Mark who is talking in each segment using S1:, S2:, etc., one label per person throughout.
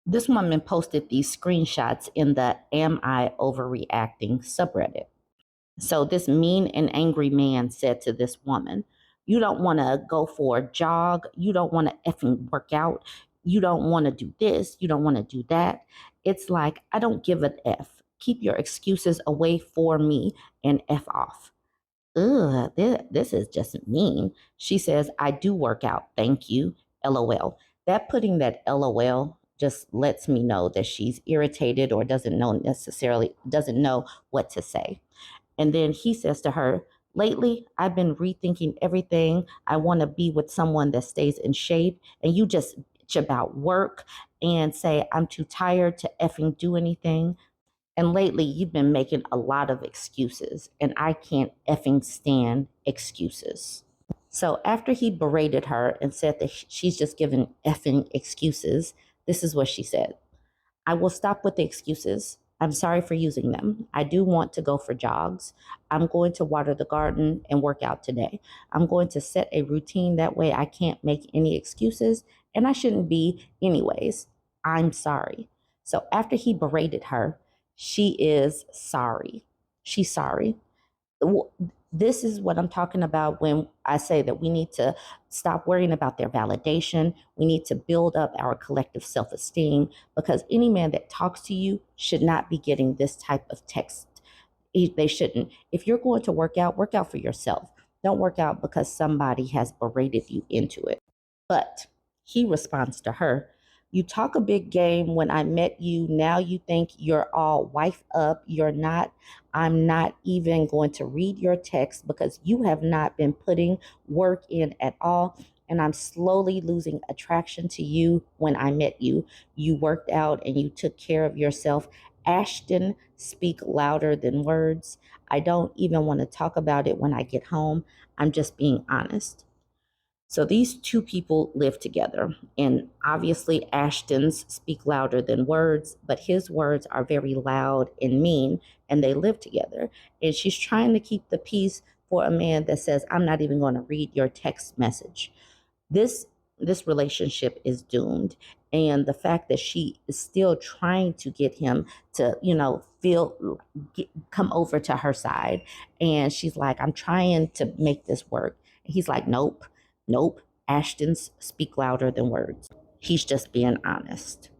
S1: This woman posted these screenshots in the Am I Overreacting subreddit. So this mean and angry man said to this woman, you don't want to go for a jog. You don't want to effing work out. You don't want to do this. You don't want to do that. It's like, I don't give an F. Keep your excuses away for me and F off. Ugh, this is just mean. She says, I do work out. Thank you. LOL. That putting that LOL just lets me know that she's irritated or doesn't know what to say. And then he says to her, lately, I've been rethinking everything. I want to be with someone that stays in shape. And you just bitch about work and say, I'm too tired to effing do anything. And lately, you've been making a lot of excuses. And I can't effing stand excuses. So after he berated her and said that she's just giving effing excuses, this is what she said. I will stop with the excuses. I'm sorry for using them. I do want to go for jogs. I'm going to water the garden and work out today. I'm going to set a routine that way I can't make any excuses and I shouldn't be anyways. I'm sorry. So after he berated her, she is sorry. She's sorry. This is what I'm talking about when I say that we need to stop worrying about their validation. We need to build up our collective self-esteem because any man that talks to you should not be getting this type of text. They shouldn't. If you're going to work out for yourself. Don't work out because somebody has berated you into it. But he responds to her, you talk a big game when I met you. Now you think you're all wife up. You're not. I'm not even going to read your text because you have not been putting work in at all. And I'm slowly losing attraction to you when I met you. You worked out and you took care of yourself. Ashton, speak louder than words. I don't even want to talk about it when I get home. I'm just being honest. So these two people live together, and obviously Ashton's speak louder than words, but his words are very loud and mean, and they live together. And she's trying to keep the peace for a man that says, I'm not even going to read your text message. This this relationship is doomed. And the fact that she is still trying to get him to, come over to her side. And she's like, I'm trying to make this work. And he's like, nope. Nope, Ashton's speak louder than words. He's just being honest.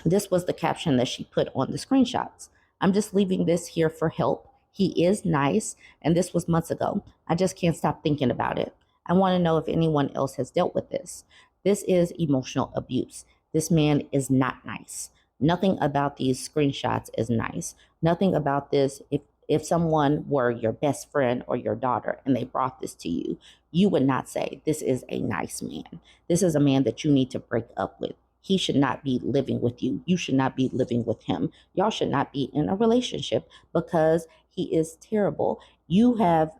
S1: This was the caption that she put on the screenshots. I'm just leaving this here for help. He is nice, and this was months ago. I just can't stop thinking about it. I want to know if anyone else has dealt with this. This is emotional abuse. This man is not nice. Nothing about these screenshots is nice. Nothing about this. If someone were your best friend or your daughter and they brought this to you, you would not say, this is a nice man. This is a man that you need to break up with. He should not be living with you. You should not be living with him. Y'all should not be in a relationship because he is terrible. You have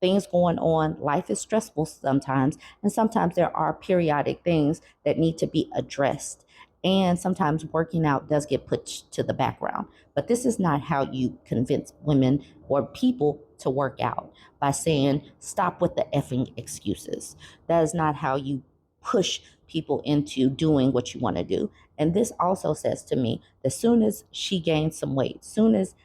S1: things going on. Life is stressful sometimes. And sometimes there are periodic things that need to be addressed. And sometimes working out does get put to the background. But this is not how you convince women or people to work out by saying, stop with the effing excuses. That is not how you push people into doing what you want to do. And this also says to me, that as soon as she gains some weight, soon as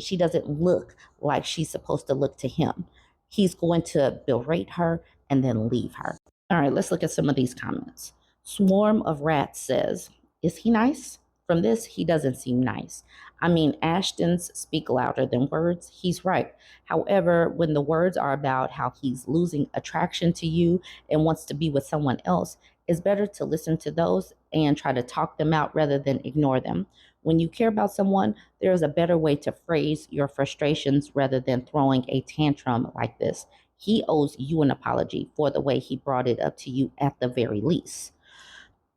S1: she doesn't look like she's supposed to look to him, he's going to berate her and then leave her. All right, let's look at some of these comments. Swarm of Rats says, is he nice? From this, he doesn't seem nice. I mean, Ashton's speak louder than words. He's right. However, when the words are about how he's losing attraction to you and wants to be with someone else, it's better to listen to those and try to talk them out rather than ignore them. When you care about someone, there is a better way to phrase your frustrations rather than throwing a tantrum like this. He owes you an apology for the way he brought it up to you at the very least.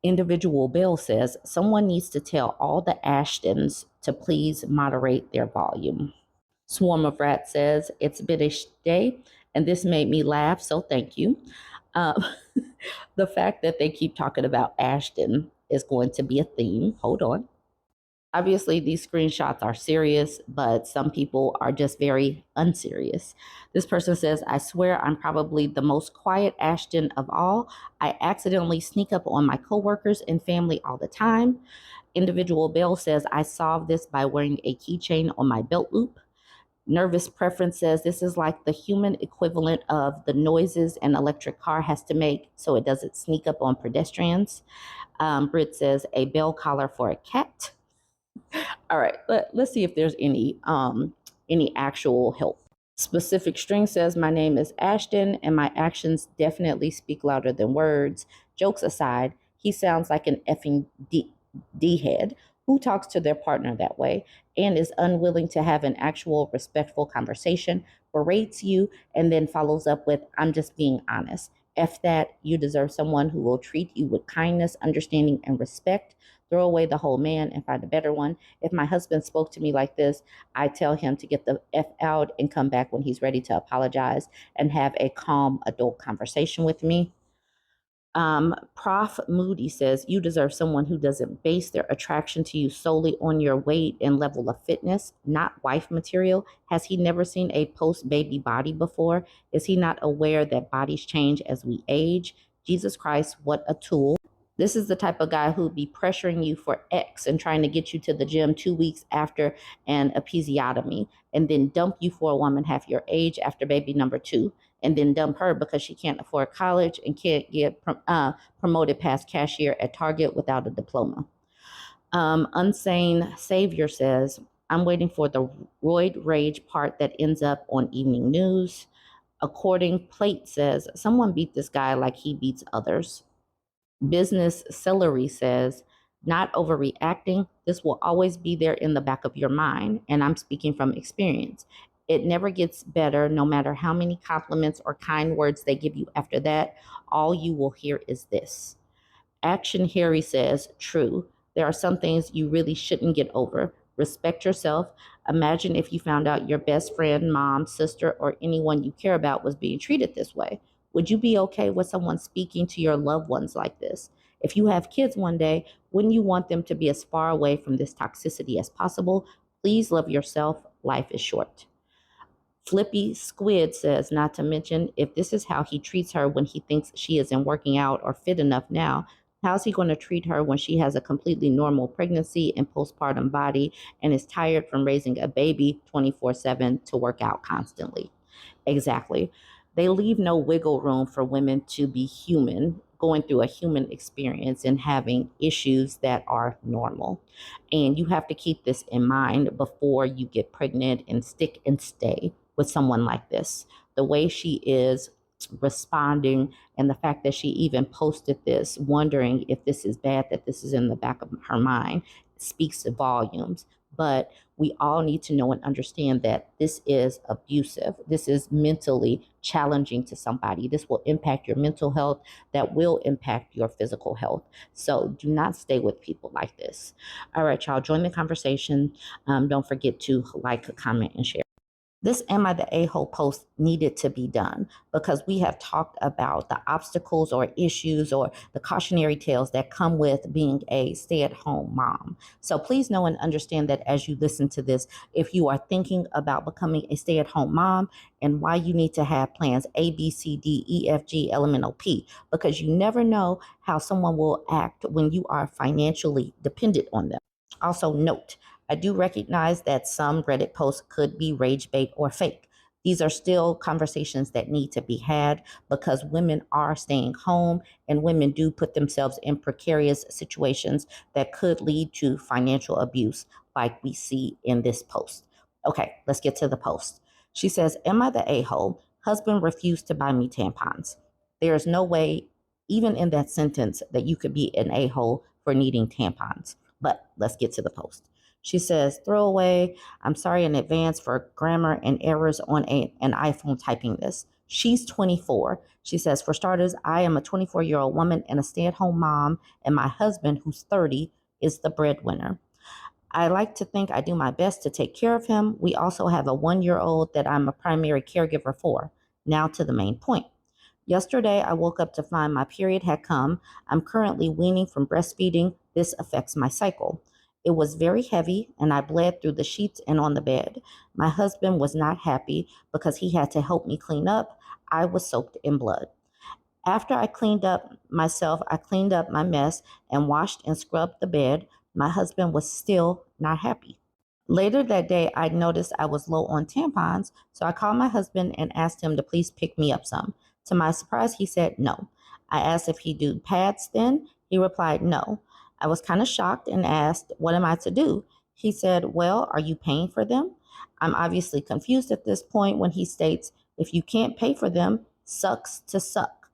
S1: Individual Bill says, someone needs to tell all the Ashtons to please moderate their volume. Swarm of Rats says, it's been a day and this made me laugh, so thank you. Uh, the fact that they keep talking about Ashton is going to be a theme. Hold on. Obviously, these screenshots are serious, but some people are just very unserious. This person says, I swear I'm probably the most quiet Ashton of all. I accidentally sneak up on my coworkers and family all the time. Individual Bell says, I solved this by wearing a keychain on my belt loop. Nervous Preference says, this is like the human equivalent of the noises an electric car has to make so it doesn't sneak up on pedestrians. Britt says, a bell collar for a cat. All right, let's see if there's any actual help. Specific String says, my name is Ashton and my actions definitely speak louder than words. Jokes aside, he sounds like an effing D-head who talks to their partner that way and is unwilling to have an actual respectful conversation, berates you, and then follows up with, I'm just being honest. F that, you deserve someone who will treat you with kindness, understanding, and respect. Throw away the whole man and find a better one. If my husband spoke to me like this, I tell him to get the F out and come back when he's ready to apologize and have a calm adult conversation with me. Prof. Moody says, you deserve someone who doesn't base their attraction to you solely on your weight and level of fitness, not wife material. Has he never seen a post-baby body before? Is he not aware that bodies change as we age? Jesus Christ, what a tool. This is the type of guy who'd be pressuring you for X and trying to get you to the gym 2 weeks after an episiotomy and then dump you for a woman half your age after baby number 2 and then dump her because she can't afford college and can't get promoted past cashier at Target without a diploma. Unsane Savior says, I'm waiting for the roid rage part that ends up on evening news. According Plate says, someone beat this guy like he beats others. Business Celery says, not overreacting. This will always be there in the back of your mind. And I'm speaking from experience. It never gets better, no matter how many compliments or kind words they give you after that. All you will hear is this. Action Harry says, true. There are some things you really shouldn't get over. Respect yourself. Imagine if you found out your best friend, mom, sister, or anyone you care about was being treated this way. Would you be okay with someone speaking to your loved ones like this? If you have kids one day, wouldn't you want them to be as far away from this toxicity as possible? Please love yourself. Life is short. Flippy Squid says, not to mention, if this is how he treats her when he thinks she isn't working out or fit enough now, how's he going to treat her when she has a completely normal pregnancy and postpartum body and is tired from raising a baby 24/7 to work out constantly? Exactly. They leave no wiggle room for women to be human, going through a human experience and having issues that are normal. And you have to keep this in mind before you get pregnant and stick and stay with someone like this. The way she is responding and the fact that she even posted this, wondering if this is bad, that this is in the back of her mind, speaks volumes. But we all need to know and understand that this is abusive. This is mentally challenging to somebody. This will impact your mental health. That will impact your physical health. So do not stay with people like this. All right, y'all, join the conversation. Don't forget to like, comment, and share. This Am I the A-hole post needed to be done because we have talked about the obstacles or issues or the cautionary tales that come with being a stay-at-home mom. So please know and understand that as you listen to this, if you are thinking about becoming a stay-at-home mom and why you need to have plans A, B, C, D, E, F, G, L, M, N, O, P, because you never know how someone will act when you are financially dependent on them. Also note, I do recognize that some Reddit posts could be rage bait or fake. These are still conversations that need to be had because women are staying home and women do put themselves in precarious situations that could lead to financial abuse, like we see in this post. Okay, let's get to the post. She says, am I the a-hole? Husband refused to buy me tampons. There is no way, even in that sentence, that you could be an a-hole for needing tampons. But let's get to the post. She says, throwaway, I'm sorry in advance for grammar and errors on an iPhone typing this. She's 24. She says, for starters, I am a 24-year-old woman and a stay-at-home mom, and my husband, who's 30, is the breadwinner. I like to think I do my best to take care of him. We also have a 1-year-old that I'm a primary caregiver for. Now to the main point. Yesterday, I woke up to find my period had come. I'm currently weaning from breastfeeding. This affects my cycle. It was very heavy, and I bled through the sheets and on the bed. My husband was not happy because he had to help me clean up. I was soaked in blood. After I cleaned up myself, I cleaned up my mess and washed and scrubbed the bed. My husband was still not happy. Later that day, I noticed I was low on tampons, so I called my husband and asked him to please pick me up some. To my surprise, he said no. I asked if he'd do pads then. He replied no. I was kind of shocked and asked, what am I to do? He said, well, are you paying for them? I'm obviously confused at this point when he states, if you can't pay for them, sucks to suck,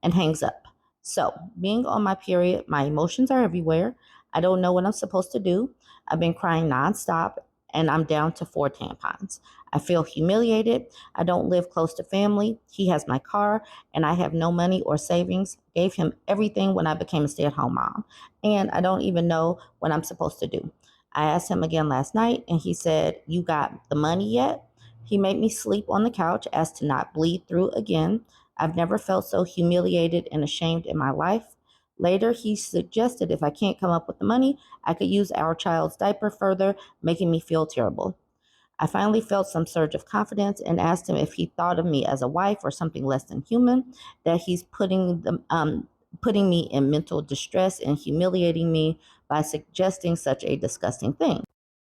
S1: and hangs up. So, being on my period, my emotions are everywhere. I don't know what I'm supposed to do. I've been crying nonstop and I'm down to 4 tampons. I feel humiliated. I don't live close to family. He has my car and I have no money or savings. Gave him everything when I became a stay-at-home mom. And I don't even know what I'm supposed to do. I asked him again last night and he said, you got the money yet? He made me sleep on the couch as to not bleed through again. I've never felt so humiliated and ashamed in my life. Later, he suggested if I can't come up with the money, I could use our child's diaper further, making me feel terrible. I finally felt some surge of confidence and asked him if he thought of me as a wife or something less than human, that he's putting me in mental distress and humiliating me by suggesting such a disgusting thing.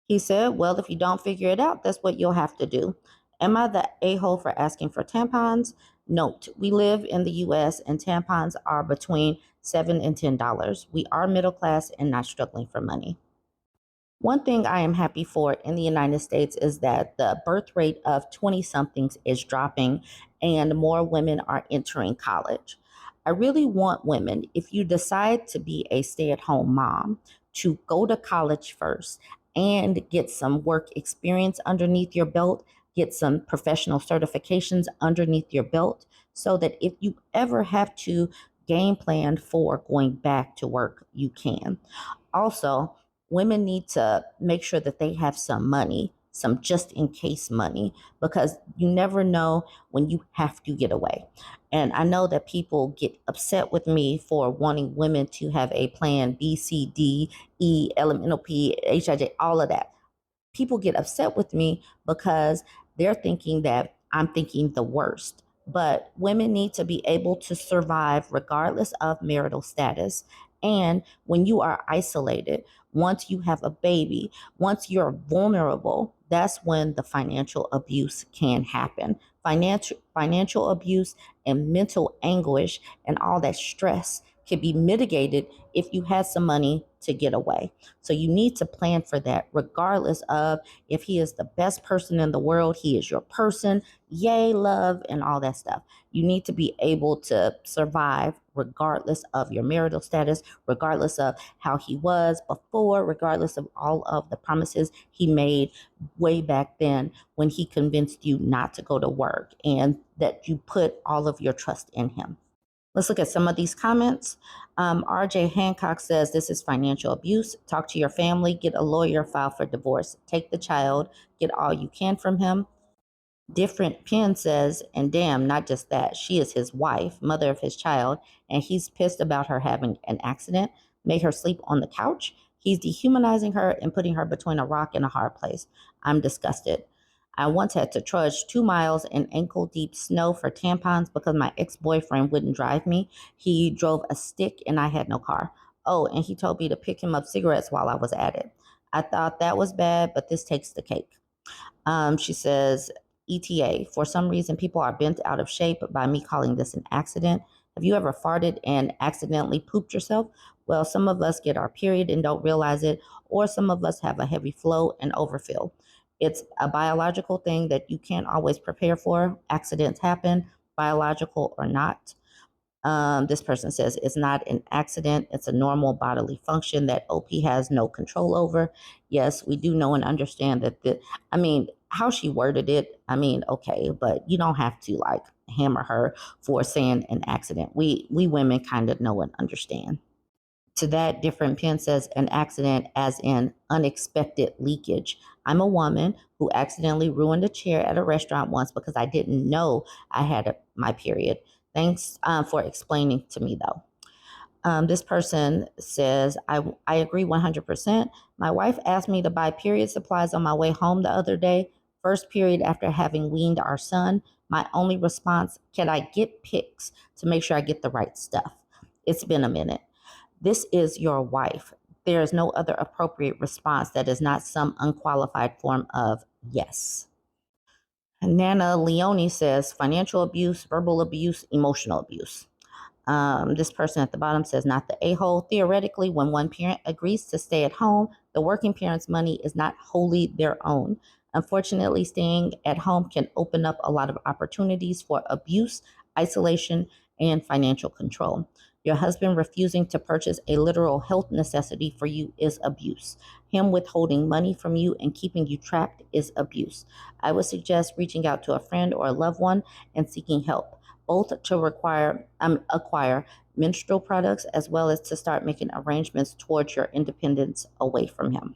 S1: He said, well, if you don't figure it out, that's what you'll have to do. Am I the a-hole for asking for tampons? Note, we live in the US and tampons are between $7 and $10. We are middle class and not struggling for money. One thing I am happy for in the United States is that the birth rate of 20 somethings is dropping and more women are entering college. I really want women, if you decide to be a stay at home mom, to go to college first and get some work experience underneath your belt, get some professional certifications underneath your belt, so that if you ever have to game plan for going back to work, you can. Also, women need to make sure that they have some money, some just in case money, because you never know when you have to get away. And I know that people get upset with me for wanting women to have a plan B, C, D, E, elemental P, HIJ, all of that. People get upset with me because they're thinking that I'm thinking the worst. But women need to be able to survive regardless of marital status. And when you are isolated, once you have a baby, once you're vulnerable, that's when the financial abuse can happen. Financial abuse and mental anguish and all that stress can be mitigated if you had some money to get away. So you need to plan for that, regardless of if he is the best person in the world, he is your person, yay, love, and all that stuff. You need to be able to survive regardless of your marital status, regardless of how he was before, regardless of all of the promises he made way back then when he convinced you not to go to work and that you put all of your trust in him. Let's look at some of these comments. RJ Hancock says, this is financial abuse. Talk to your family, get a lawyer, file for divorce. Take the child, get all you can from him. Different Pen says, and damn, not just that, she is his wife, mother of his child, and he's pissed about her having an accident, made her sleep on the couch. He's dehumanizing her and putting her between a rock and a hard place. I'm disgusted. I once had to trudge 2 miles in ankle-deep snow for tampons because my ex-boyfriend wouldn't drive me. He drove a stick and I had no car. Oh, and he told me to pick him up cigarettes while I was at it. I thought that was bad, but this takes the cake. She says, ETA, for some reason, people are bent out of shape by me calling this an accident. Have you ever farted and accidentally pooped yourself? Well, some of us get our period and don't realize it, or some of us have a heavy flow and overfill. It's a biological thing that you can't always prepare for. Accidents happen, biological or not. This person says it's not an accident. It's a normal bodily function that OP has no control over. Yes, we do know and understand that how she worded it, okay, but you don't have to like hammer her for saying an accident. We women kind of know and understand. To that, Different Pen says an accident as in unexpected leakage. I'm a woman who accidentally ruined a chair at a restaurant once because I didn't know I had my period. Thanks for explaining to me, though. This person says, I agree 100%. My wife asked me to buy period supplies on my way home the other day, first period after having weaned our son. My only response, can I get pics to make sure I get the right stuff? It's been a minute. This is your wife. There is no other appropriate response that is not some unqualified form of yes. Nana Leone says financial abuse, verbal abuse, emotional abuse. This person at the bottom says, not the a-hole. Theoretically, when one parent agrees to stay at home, the working parent's money is not wholly their own. Unfortunately, staying at home can open up a lot of opportunities for abuse, isolation, and financial control. Your husband refusing to purchase a literal health necessity for you is abuse. Him withholding money from you and keeping you trapped is abuse. I would suggest reaching out to a friend or a loved one and seeking help, both to acquire menstrual products as well as to start making arrangements towards your independence away from him.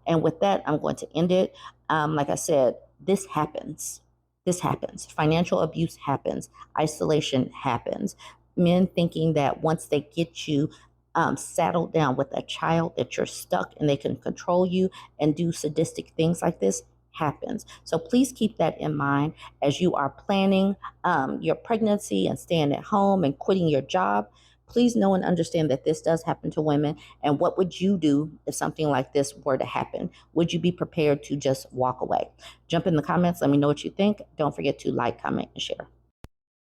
S1: And with that, I'm going to end it. Like I said, this happens. This happens. Financial abuse happens. Isolation happens. Men thinking that once they get you saddled down with a child, that you're stuck and they can control you and do sadistic things like this happens. So please keep that in mind as you are planning your pregnancy and staying at home and quitting your job. Please know and understand that this does happen to women. And what would you do if something like this were to happen? Would you be prepared to just walk away? Jump in the comments. Let me know what you think. Don't forget to like, comment, and share.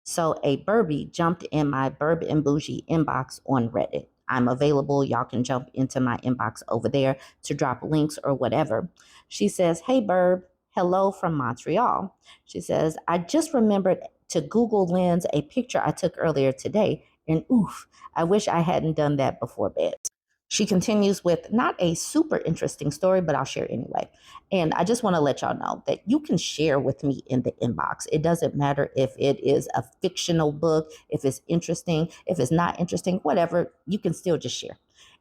S1: So a Burbie jumped in my BurbNBougie inbox on Reddit. I'm available. Y'all can jump into my inbox over there to drop links or whatever. She says, hey, Burb, hello from Montreal. She says, I just remembered to Google Lens a picture I took earlier today, and oof, I wish I hadn't done that before bed. She continues with not a super interesting story, but I'll share anyway. And I just want to let y'all know that you can share with me in the inbox. It doesn't matter if it is a fictional book, if it's interesting, if it's not interesting, whatever, you can still just share.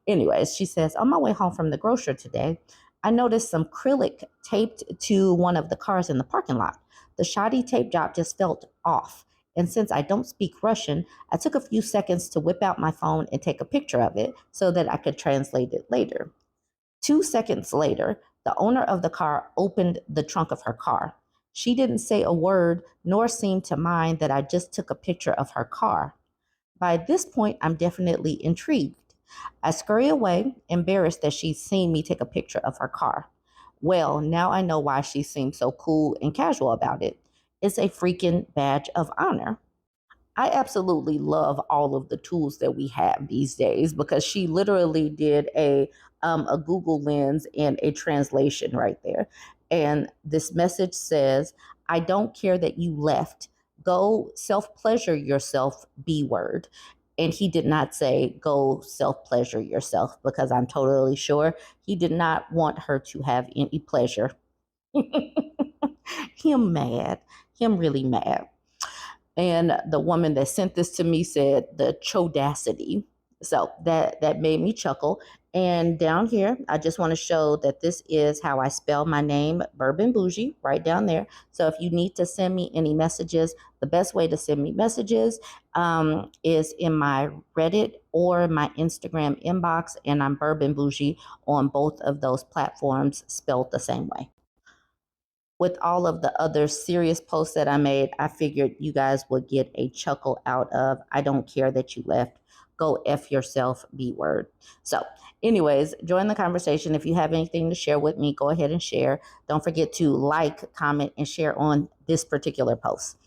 S1: Anyways, she says, on my way home from the grocer today, I noticed some acrylic taped to one of the cars in the parking lot. The shoddy tape job just felt off. And since I don't speak Russian, I took a few seconds to whip out my phone and take a picture of it so that I could translate it later. 2 seconds later, the owner of the car opened the trunk of her car. She didn't say a word nor seem to mind that I just took a picture of her car. By this point, I'm definitely intrigued. I scurry away, embarrassed that she's seen me take a picture of her car. Well, now I know why she seemed so cool and casual about it. It's a freaking badge of honor. I absolutely love all of the tools that we have these days because she literally did a Google Lens and a translation right there. And this message says, I don't care that you left. Go self-pleasure yourself, B word. And he did not say go self-pleasure yourself because I'm totally sure he did not want her to have any pleasure. Him mad. Him really mad. And the woman that sent this to me said the chodacity. So that made me chuckle. And down here, I just want to show that this is how I spell my name, BurbNBougie, right down there. So if you need to send me any messages, the best way to send me messages is in my Reddit or my Instagram inbox. And I'm BurbNBougie on both of those platforms, spelled the same way. With all of the other serious posts that I made, I figured you guys would get a chuckle out of, I don't care that you left. Go F yourself, B word. So anyways, join the conversation. If you have anything to share with me, go ahead and share. Don't forget to like, comment, and share on this particular post.